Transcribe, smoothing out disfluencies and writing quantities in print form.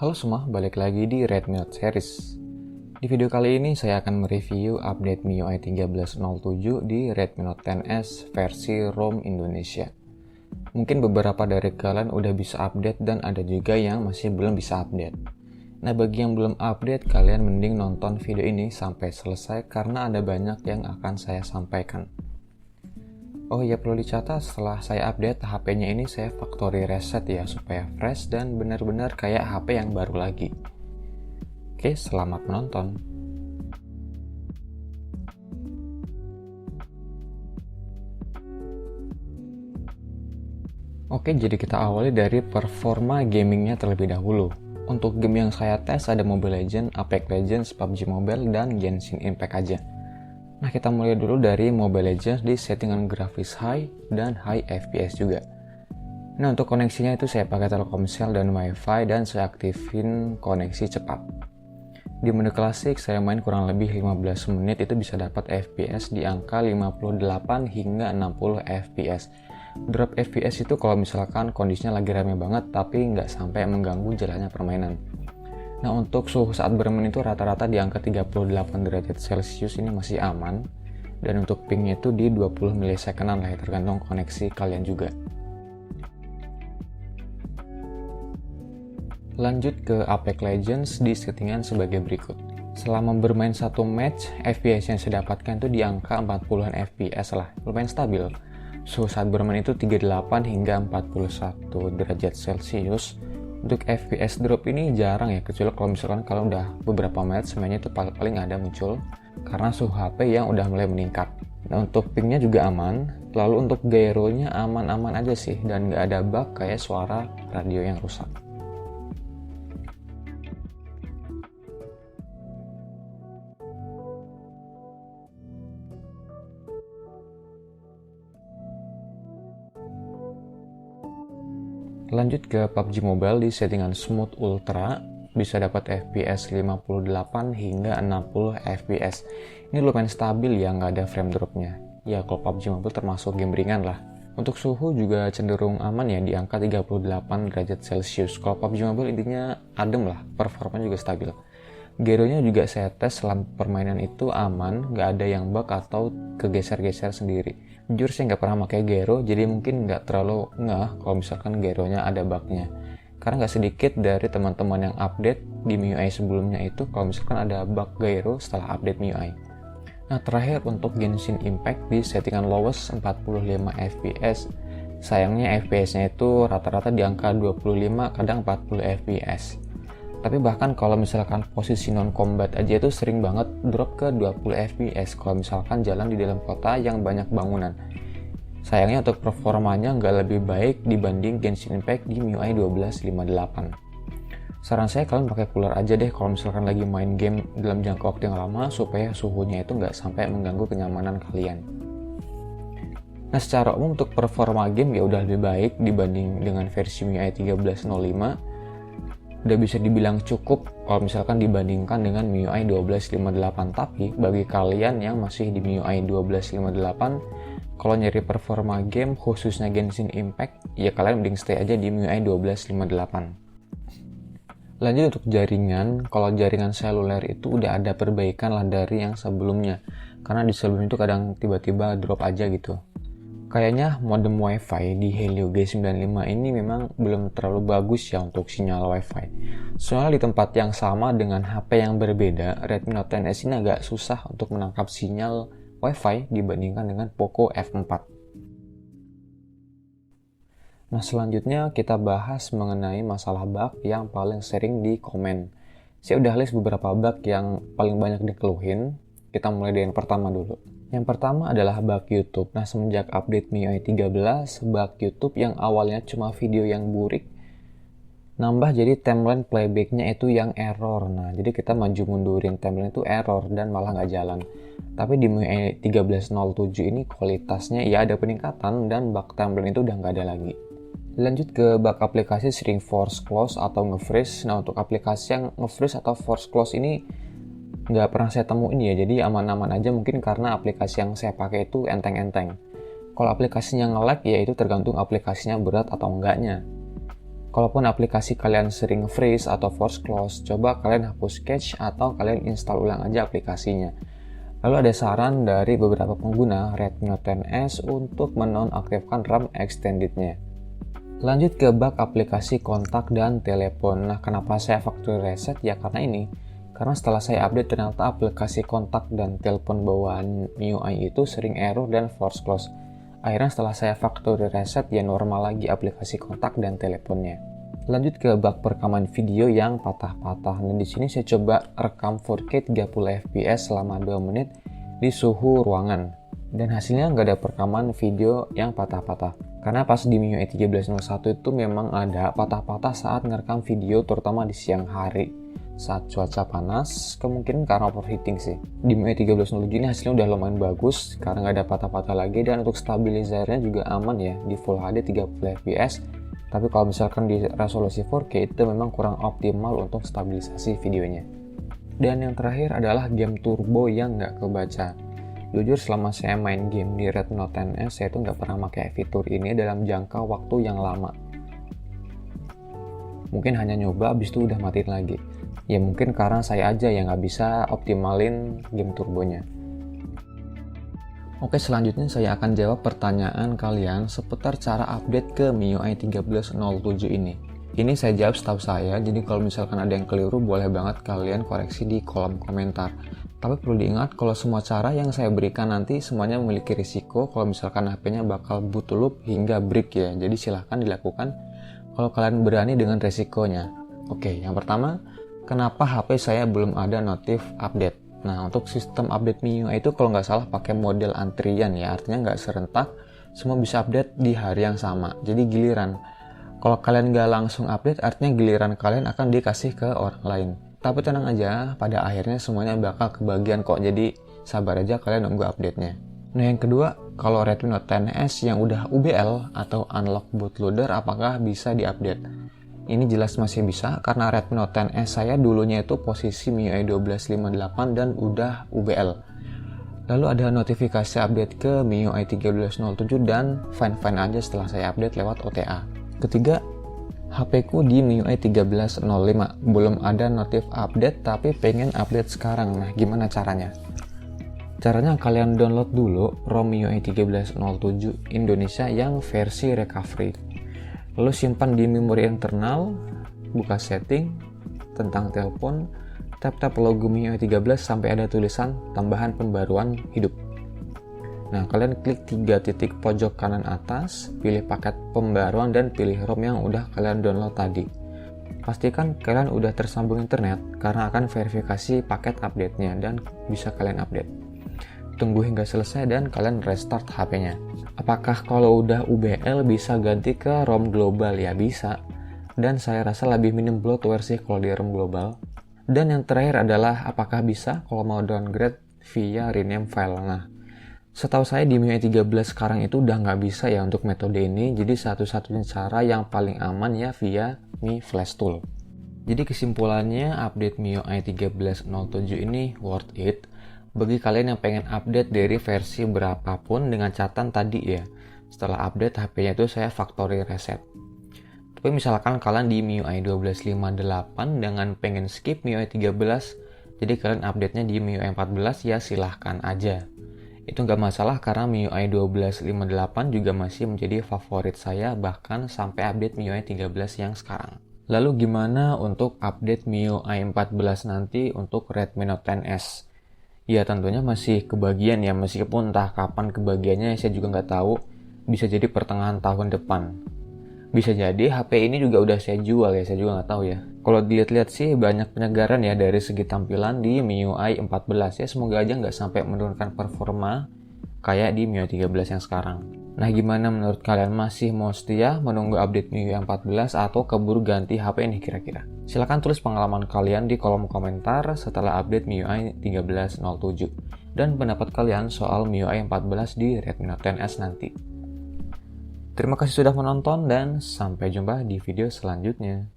Halo semua, balik lagi di Redmi Note Series. Di video kali ini saya akan mereview update MIUI 13.07 di Redmi Note XS versi ROM Indonesia. Mungkin beberapa dari kalian udah bisa update dan ada juga yang masih belum bisa update. Nah, bagi yang belum update, kalian mending nonton video ini sampai selesai karena ada banyak yang akan saya sampaikan. Oh iya, perlu dicatat, setelah saya update HP-nya ini saya factory reset ya supaya fresh dan benar-benar kayak HP yang baru lagi. Oke, selamat menonton. Oke, jadi kita awali dari performa gamingnya terlebih dahulu. Untuk game yang saya tes ada Mobile Legends, Apex Legends, PUBG Mobile, dan Genshin Impact aja. Nah, kita mulai dulu dari Mobile Legends di settingan grafis high dan high FPS juga. Nah, untuk koneksinya itu saya pakai Telkomsel dan Wi-Fi dan saya aktifin koneksi cepat. Di mode klasik saya main kurang lebih 15 menit itu bisa dapat FPS di angka 58 hingga 60 FPS. Drop FPS itu kalau misalkan kondisinya lagi rame banget tapi nggak sampai mengganggu jalannya permainan. Nah, untuk suhu saat bermain itu rata-rata di angka 38 derajat Celcius ini masih aman. Dan untuk pingnya itu di 20 milisecondan lah ya, tergantung koneksi kalian juga. Lanjut ke Apex Legends di settingan sebagai berikut. Selama bermain satu match, FPS yang saya dapatkan itu di angka 40-an FPS lah, lumayan stabil. Suhu saat bermain itu 38 hingga 41 derajat Celcius. Untuk FPS drop ini jarang ya, kecuali kalau misalkan kalau udah beberapa match semuanya itu paling ada muncul karena suhu HP yang udah mulai meningkat. Nah, untuk pingnya juga aman, lalu untuk gyronya aman-aman aja sih dan nggak ada bug kayak suara radio yang rusak. Lanjut ke PUBG Mobile di settingan Smooth Ultra, bisa dapat FPS 58 hingga 60 FPS. Ini lumayan stabil ya, nggak ada frame dropnya. Ya, kalau PUBG Mobile termasuk game ringan lah. Untuk suhu juga cenderung aman ya, di angka 38 derajat Celcius. Kalau PUBG Mobile intinya adem lah, performanya juga stabil. Gyronya juga saya tes selama permainan itu aman, nggak ada yang bug atau kegeser-geser sendiri. Jujur saya nggak pernah pakai gyro, jadi mungkin nggak terlalu ngeh kalau misalkan gyronya ada bugnya. Karena nggak sedikit dari teman-teman yang update di MIUI sebelumnya itu kalau misalkan ada bug gyro setelah update MIUI. Nah, terakhir untuk Genshin Impact di settingan lowest 45 FPS. Sayangnya FPS-nya itu rata-rata di angka 25 kadang 40 FPS. Tapi bahkan kalau misalkan posisi non-combat aja itu sering banget drop ke 20 FPS kalau misalkan jalan di dalam kota yang banyak bangunan. Sayangnya untuk performanya nggak lebih baik dibanding Genshin Impact di MIUI 12.58. Saran saya kalian pakai cooler aja deh kalau misalkan lagi main game dalam jangka waktu yang lama supaya suhunya itu nggak sampai mengganggu kenyamanan kalian. Nah, secara umum untuk performa game ya udah lebih baik dibanding dengan versi MIUI 13.05. Udah bisa dibilang cukup kalau misalkan dibandingkan dengan MIUI 12.58. Tapi bagi kalian yang masih di MIUI 12.58, kalau nyari performa game khususnya Genshin Impact, ya kalian mending stay aja di MIUI 12.58. Lanjut untuk jaringan, kalau jaringan seluler itu udah ada perbaikan lah dari yang sebelumnya. Karena di sebelum itu kadang tiba-tiba drop aja gitu. Kayaknya modem Wi-Fi di Helio G95 ini memang belum terlalu bagus ya untuk sinyal Wi-Fi. Soalnya di tempat yang sama dengan HP yang berbeda, Redmi Note XS ini agak susah untuk menangkap sinyal Wi-Fi dibandingkan dengan Poco F4. Nah, selanjutnya kita bahas mengenai masalah bug yang paling sering di komen. Saya udah list beberapa bug yang paling banyak dikeluhin. Kita mulai dari yang pertama dulu. Yang pertama adalah bug YouTube. Nah, semenjak update MIUI 13, bug YouTube yang awalnya cuma video yang burik, nambah jadi timeline playbacknya itu yang error. Nah, jadi kita maju mundurin timeline itu error dan malah nggak jalan. Tapi di MIUI 13.07 ini kualitasnya ya ada peningkatan dan bug timeline itu udah nggak ada lagi. Lanjut ke bug aplikasi sering force close atau nge-freeze. Nah, untuk aplikasi yang nge-freeze atau force close ini nggak pernah saya temuin ya, jadi aman-aman aja mungkin karena aplikasi yang saya pakai itu enteng-enteng. Kalau aplikasinya nge-lag ya itu tergantung aplikasinya berat atau enggaknya. Kalaupun aplikasi kalian sering freeze atau force close, coba kalian hapus cache atau kalian install ulang aja aplikasinya. Lalu ada saran dari beberapa pengguna Redmi Note XS untuk menonaktifkan RAM extended-nya. Lanjut ke bug aplikasi kontak dan telepon. Nah, kenapa saya factory reset? Ya karena ini. Karena setelah saya update ternyata aplikasi kontak dan telepon bawaan MIUI itu sering error dan force close. Akhirnya setelah saya factory reset ya normal lagi aplikasi kontak dan teleponnya. Lanjut ke bug perekaman video yang patah-patah. Dan di sini saya coba rekam 4K 30 fps selama 2 menit di suhu ruangan. Dan hasilnya nggak ada perekaman video yang patah-patah. Karena pas di MIUI 13.01 itu memang ada patah-patah saat ngerekam video terutama di siang hari. Saat cuaca panas, kemungkinan karena overheating sih. Di MIUI 13.07 ini hasilnya udah lumayan bagus karena nggak ada patah-patah lagi, dan untuk stabilizernya juga aman ya di Full HD 30 fps. Tapi kalau misalkan di resolusi 4K itu memang kurang optimal untuk stabilisasi videonya. Dan yang terakhir adalah game turbo yang nggak kebaca. Jujur selama saya main game di Redmi Note XS, saya tuh nggak pernah pakai fitur ini dalam jangka waktu yang lama. Mungkin hanya nyoba, abis itu udah matiin lagi. Ya mungkin karena saya aja yang nggak bisa optimalin game turbonya. Oke, selanjutnya saya akan jawab pertanyaan kalian seputar cara update ke MIUI 13.07 ini. Ini saya jawab setahu saya, jadi kalau misalkan ada yang keliru boleh banget kalian koreksi di kolom komentar. Tapi perlu diingat kalau semua cara yang saya berikan nanti semuanya memiliki risiko kalau misalkan HP-nya bakal boot loop hingga break ya. Jadi silahkan dilakukan kalau kalian berani dengan resikonya. Oke, yang pertama, kenapa HP saya belum ada notif update? Nah, untuk sistem update MIUI itu kalau nggak salah pakai model antrian ya, artinya nggak serentak, semua bisa update di hari yang sama. Jadi giliran. Kalau kalian nggak langsung update, artinya giliran kalian akan dikasih ke orang lain. Tapi tenang aja, pada akhirnya semuanya bakal kebagian kok, jadi sabar aja kalian nunggu update-nya. Nah, yang kedua, kalau Redmi Note XS yang udah UBL atau Unlock Bootloader, apakah bisa diupdate? Ini jelas masih bisa karena Redmi Note XS saya dulunya itu posisi MIUI 12.58 dan udah UBL. Lalu ada notifikasi update ke MIUI 13.07 dan fine-fine aja setelah saya update lewat OTA. Ketiga, HP ku di MIUI 13.05 belum ada notif update tapi pengen update sekarang. Nah, gimana caranya? Caranya kalian download dulu ROM MIUI 13.07 Indonesia yang versi recovery. Lalu simpan di memori internal, buka setting, tentang telepon, tap logo MIUI 13 sampai ada tulisan tambahan pembaruan hidup. Nah, kalian klik 3 titik pojok kanan atas, pilih paket pembaruan dan pilih ROM yang udah kalian download tadi. Pastikan kalian udah tersambung internet karena akan verifikasi paket update-nya dan bisa kalian update. Tunggu hingga selesai dan kalian restart HP-nya. Apakah kalau udah UBL bisa ganti ke ROM global? Ya bisa. Dan saya rasa lebih minim bloatware sih kalau di ROM global. Dan yang terakhir adalah apakah bisa kalau mau downgrade via rename file. Nah, setahu saya di MIUI 13 sekarang itu udah nggak bisa ya untuk metode ini. Jadi satu-satunya cara yang paling aman ya via Mi Flash Tool. Jadi kesimpulannya update MIUI 13.07 ini worth it bagi kalian yang pengen update dari versi berapapun dengan catatan tadi ya. Setelah update HP-nya itu saya factory reset. Tapi misalkan kalian di MIUI 12.58 dengan pengen skip MIUI 13, jadi kalian update-nya di MIUI 14 ya silahkan aja. Itu nggak masalah karena MIUI 12.58 juga masih menjadi favorit saya bahkan sampai update MIUI 13 yang sekarang. Lalu gimana untuk update MIUI 14 nanti untuk Redmi Note XS? Ya tentunya masih kebagian ya, meskipun entah kapan kebagiannya saya juga nggak tahu, bisa jadi pertengahan tahun depan. Bisa jadi HP ini juga udah saya jual ya, saya juga nggak tahu ya. Kalau dilihat-lihat sih banyak penyegaran ya dari segi tampilan di MIUI 14 ya, semoga aja nggak sampai menurunkan performa kayak di MIUI 13 yang sekarang. Nah, gimana menurut kalian, masih mau setia menunggu update MIUI 14 atau keburu ganti HP ini kira-kira? Silahkan tulis pengalaman kalian di kolom komentar setelah update MIUI 13.07 dan pendapat kalian soal MIUI 14 di Redmi Note XS nanti. Terima kasih sudah menonton dan sampai jumpa di video selanjutnya.